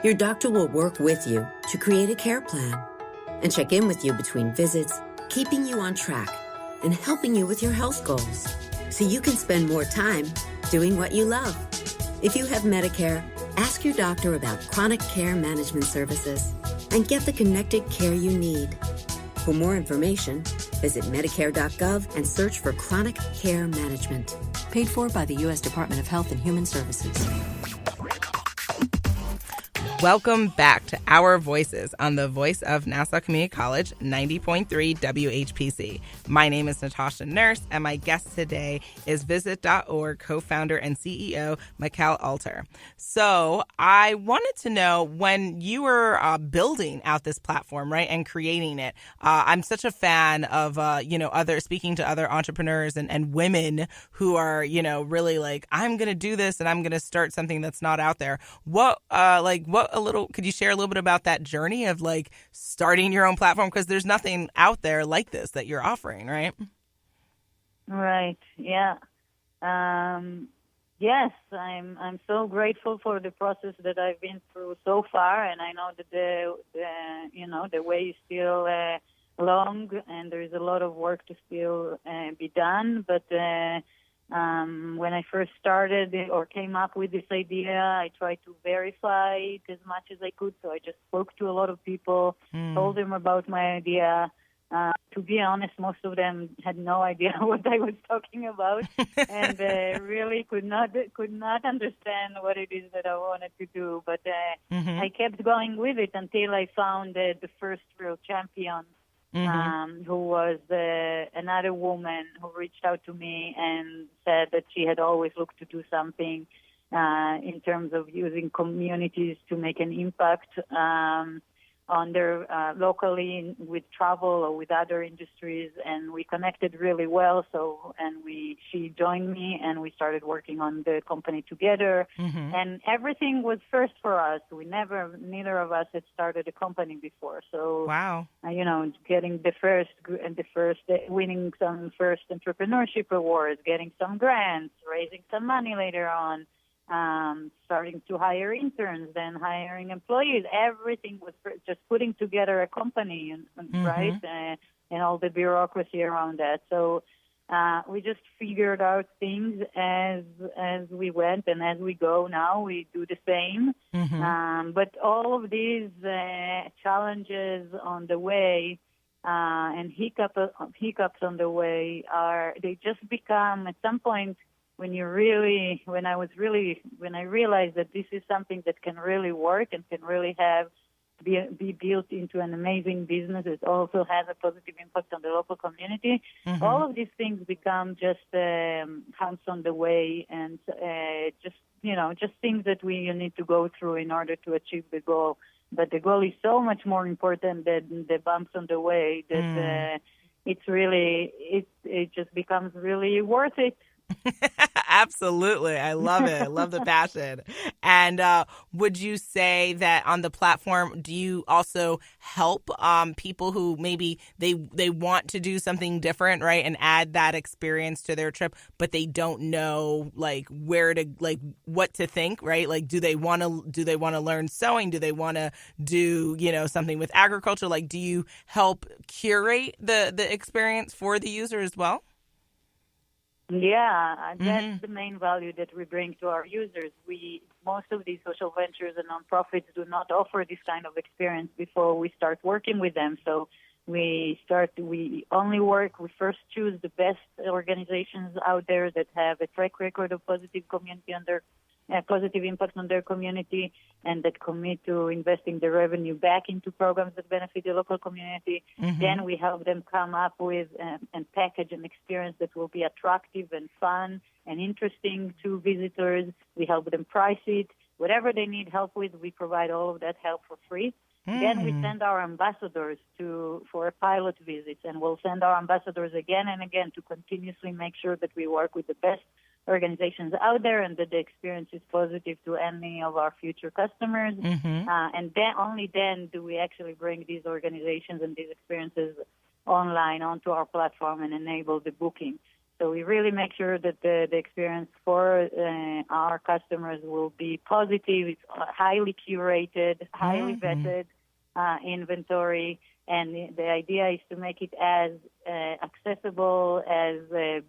Your doctor will work with you to create a care plan and check in with you between visits, keeping you on track and helping you with your health goals so you can spend more time doing what you love. If you have Medicare, ask your doctor about chronic care management services and get the connected care you need. For more information, visit Medicare.gov and search for chronic care management. Paid for by the U.S. Department of Health and Human Services. Welcome back to Our Voices on the Voice of Nassau Community College, 90.3 WHPC. My name is Natasha Nurse, and my guest today is Visit.org co-founder and CEO, Michal Alter. So I wanted to know, when you were building out this platform, right, and creating it, I'm such a fan of, speaking to other entrepreneurs and women who are, really like, I'm going to do this and I'm going to start something that's not out there. Could you share a little bit about that journey of like starting your own platform? Because there's nothing out there like this that you're offering, right? Right. Yeah. Yes, I'm so grateful for the process that I've been through so far, and I know that the way is still long, and there is a lot of work to still be done. But when I first started or came up with this idea, I tried to verify it as much as I could. So I just spoke to a lot of people, told them about my idea. To be honest, most of them had no idea what I was talking about, and really could not understand what it is that I wanted to do. But I kept going with it until I found the first real champion. Who was another woman who reached out to me and said that she had always looked to do something in terms of using communities to make an impact on their locally with travel or with other industries, and we connected really well. She joined me, and we started working on the company together. And everything was first for us. Neither of us had started a company before. So, wow, getting winning some first entrepreneurship awards, getting some grants, raising some money later on. Starting to hire interns, then hiring employees. Everything was just putting together a company, right? And all the bureaucracy around that. So we just figured out things as we went, and as we go now, we do the same. But all of these challenges on the way and hiccups on the way they just become, at some point, when I realized that this is something that can really work and can really be built into an amazing business that also has a positive impact on the local community. All of these things become just humps on the way, and just things that we need to go through in order to achieve the goal. But the goal is so much more important than the bumps on the way that it just becomes really worth it. Absolutely. I love it. I love the passion. And would you say that on the platform, do you also help people who maybe they want to do something different, right, and add that experience to their trip, but they don't know what to think, right? Like, do they want to learn sewing? Do they want to do something with agriculture? Like, do you help curate the experience for the user as well? Yeah, that's the main value that we bring to our users. Most of these social ventures and nonprofits do not offer this kind of experience before we start working with them. So we first choose the best organizations out there that have a track record of positive impact on their community, and that commit to investing the revenue back into programs that benefit the local community. Then we help them come up with and package an experience that will be attractive and fun and interesting to visitors. We help them price it. Whatever they need help with, we provide all of that help for free. Then we send our ambassadors for a pilot visit, and we'll send our ambassadors again and again to continuously make sure that we work with the best organizations out there and that the experience is positive to any of our future customers. And then only then do we actually bring these organizations and these experiences online onto our platform and enable the booking. So we really make sure that the experience for our customers will be positive. It's highly curated, highly vetted inventory. And the idea is to make it as accessible as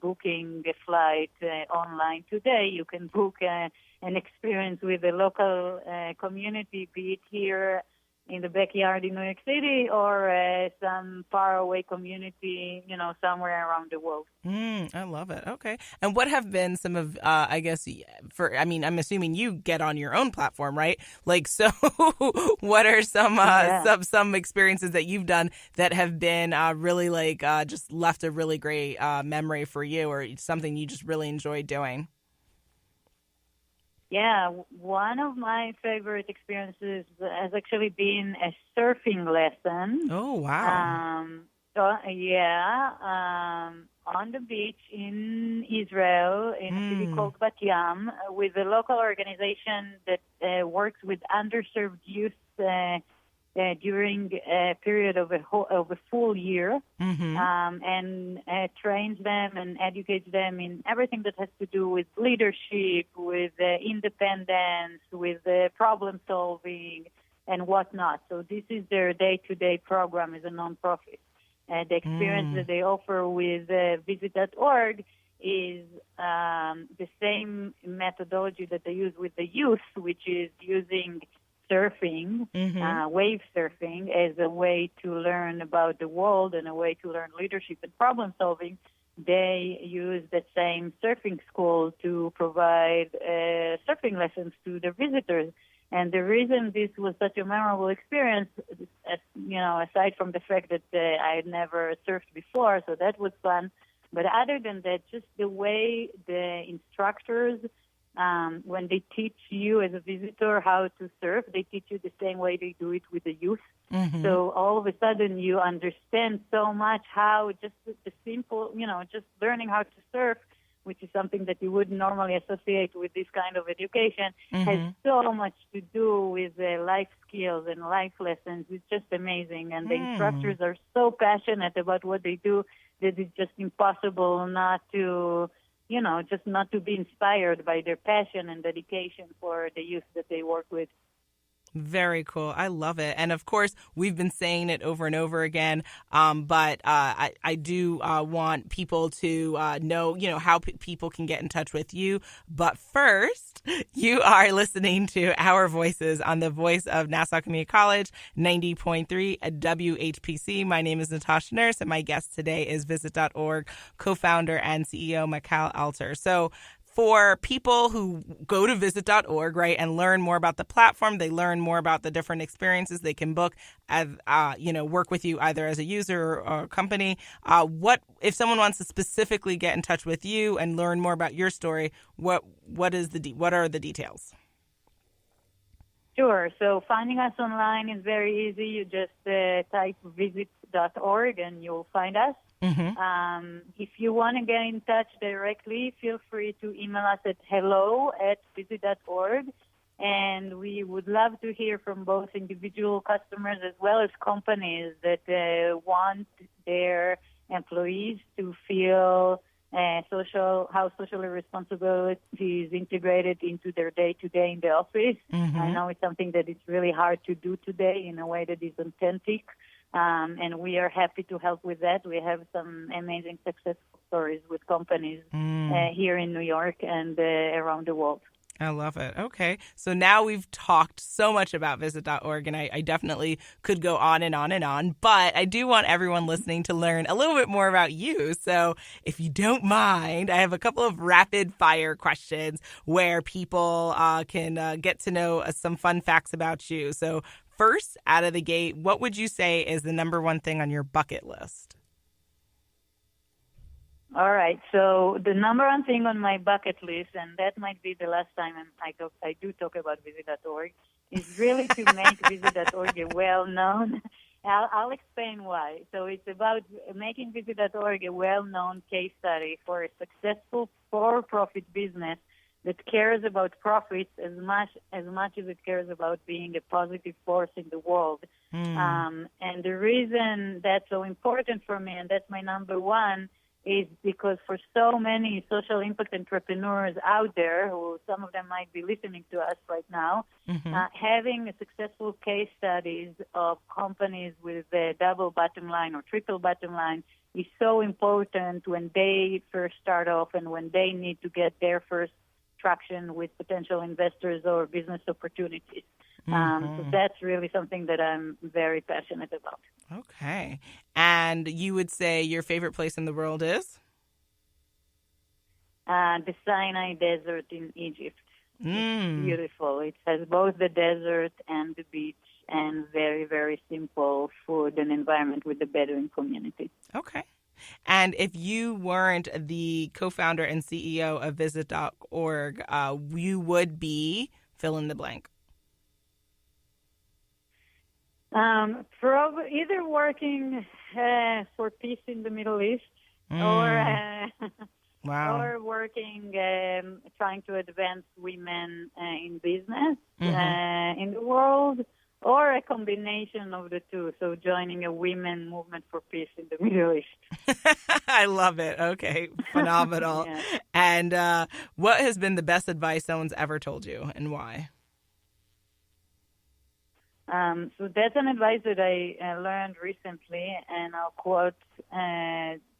booking a flight online today. You can book an experience with a local community, be it here in the backyard in New York City or some faraway community, somewhere around the world. I love it. Okay. And what have been some of, I'm assuming you get on your own platform, right? Like, so what are some experiences that you've done that have been really just left a really great memory for you, or something you just really enjoyed doing? Yeah, one of my favorite experiences has actually been a surfing lesson. Oh, wow. On the beach in Israel, in a city called Bat Yam, with a local organization that works with underserved youth during a period of a full year, and trains them and educates them in everything that has to do with leadership, with independence, with problem solving, and whatnot. So this is their day-to-day program as a nonprofit. The experience that they offer with Visit.org is the same methodology that they use with the youth, which is using surfing, wave surfing, as a way to learn about the world and a way to learn leadership and problem solving. They use the same surfing school to provide surfing lessons to their visitors. And the reason this was such a memorable experience, aside from the fact that I had never surfed before, so that was fun. But other than that, just the way the instructors, when they teach you as a visitor how to surf, they teach you the same way they do it with the youth. So all of a sudden you understand so much how just the simple, just learning how to surf, which is something that you wouldn't normally associate with this kind of education, has so much to do with life skills and life lessons. It's just amazing. And the instructors are so passionate about what they do that it's just impossible not to, just not to be inspired by their passion and dedication for the youth that they work with. Very cool. I love it. And of course, we've been saying it over and over again, but I do want people to know, how people can get in touch with you. But first, you are listening to Our Voices on the voice of Nassau Community College, 90.3 at WHPC. My name is Natasha Nurse, and my guest today is Visit.org co-founder and CEO Michal Alter. So for people who go to visit.org, right, and learn more about the platform, they learn more about the different experiences they can book, as, work with you either as a user or a company. What if someone wants to specifically get in touch with you and learn more about your story? What are the details? Sure. So finding us online is very easy. You just type visit.org and you'll find us. If you want to get in touch directly, feel free to email us at hello@visit.org. And we would love to hear from both individual customers as well as companies that want their employees to feel how socially responsibility is integrated into their day-to-day in the office. I know it's something that is really hard to do today in a way that is authentic. And we are happy to help with that. We have some amazing successful stories with companies here in New York and around the world. I love it. Okay. So now we've talked so much about visit.org, and I definitely could go on and on and on, but I do want everyone listening to learn a little bit more about you. So if you don't mind, I have a couple of rapid fire questions where people can get to know some fun facts about you. So first, out of the gate, what would you say is the number one thing on your bucket list? All right. So the number one thing on my bucket list, and that might be the last time I do talk about Visit.org, is really to make Visit.org a well-known. I'll explain why. So it's about making Visit.org a well-known case study for a successful for-profit business that cares about profits as much as it cares about being a positive force in the world. And the reason that's so important for me, and that's my number one, is because for so many social impact entrepreneurs out there, who some of them might be listening to us right now, having a successful case studies of companies with a double bottom line or triple bottom line is so important when they first start off and when they need to get their first traction with potential investors or business opportunities. So that's really something that I'm very passionate about. Okay. And you would say your favorite place in the world is? The Sinai Desert in Egypt. It's beautiful. It has both the desert and the beach and very, very simple food and environment with the Bedouin community. Okay. And if you weren't the co-founder and CEO of Visit.org, you would be fill in the blank. Probably either working for peace in the Middle East or or working trying to advance women in business in the world, or a combination of the two. So joining a women movement for peace in the Middle East. I love it. Okay, phenomenal. Yeah. And what has been the best advice someone's ever told you, and why? So that's an advice that I learned recently, and I'll quote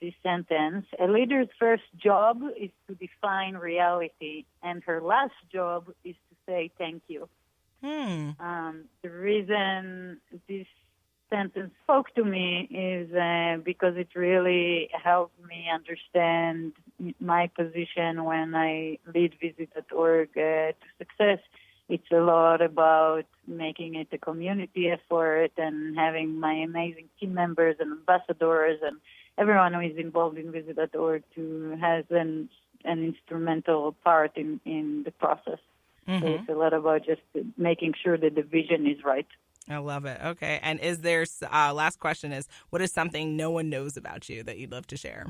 this sentence. A leader's first job is to define reality, and her last job is to say thank you. The reason this sentence spoke to me is because it really helped me understand my position when I lead Visit.org to success. It's a lot about making it a community effort and having my amazing team members and ambassadors and everyone who is involved in Visit.org to has an instrumental part in the process. So it's a lot about just making sure that the vision is right. I love it. Okay. And is there, last question is, what is something no one knows about you that you'd love to share?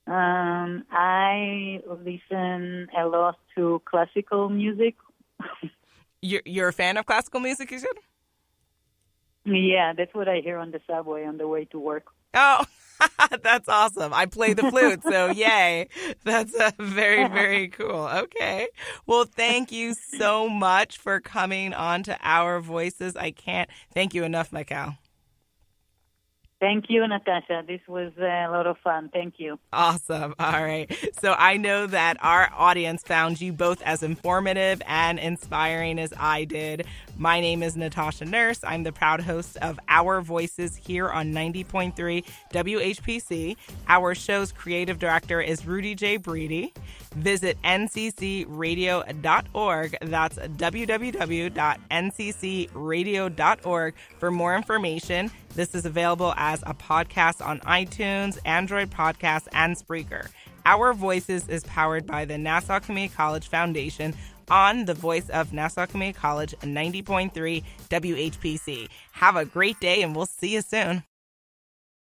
I listen a lot to classical music. You're a fan of classical music, you said? Yeah, that's what I hear on the subway on the way to work. Oh, that's awesome. I play the flute, so yay. That's very, very cool. Okay. Well, thank you so much for coming on to Our Voices. I can't thank you enough, Michal. Thank you, Natasha. This was a lot of fun. Thank you. Awesome. All right. So I know that our audience found you both as informative and inspiring as I did. My name is Natasha Nurse. I'm the proud host of Our Voices here on 90.3 WHPC. Our show's creative director is Rudy J. Breedy. Visit nccradio.org. That's www.nccradio.org for more information. This is available as a podcast on iTunes, Android Podcasts, and Spreaker. Our Voices is powered by the Nassau Community College Foundation on the voice of Nassau Community College 90.3 WHPC. Have a great day, and we'll see you soon.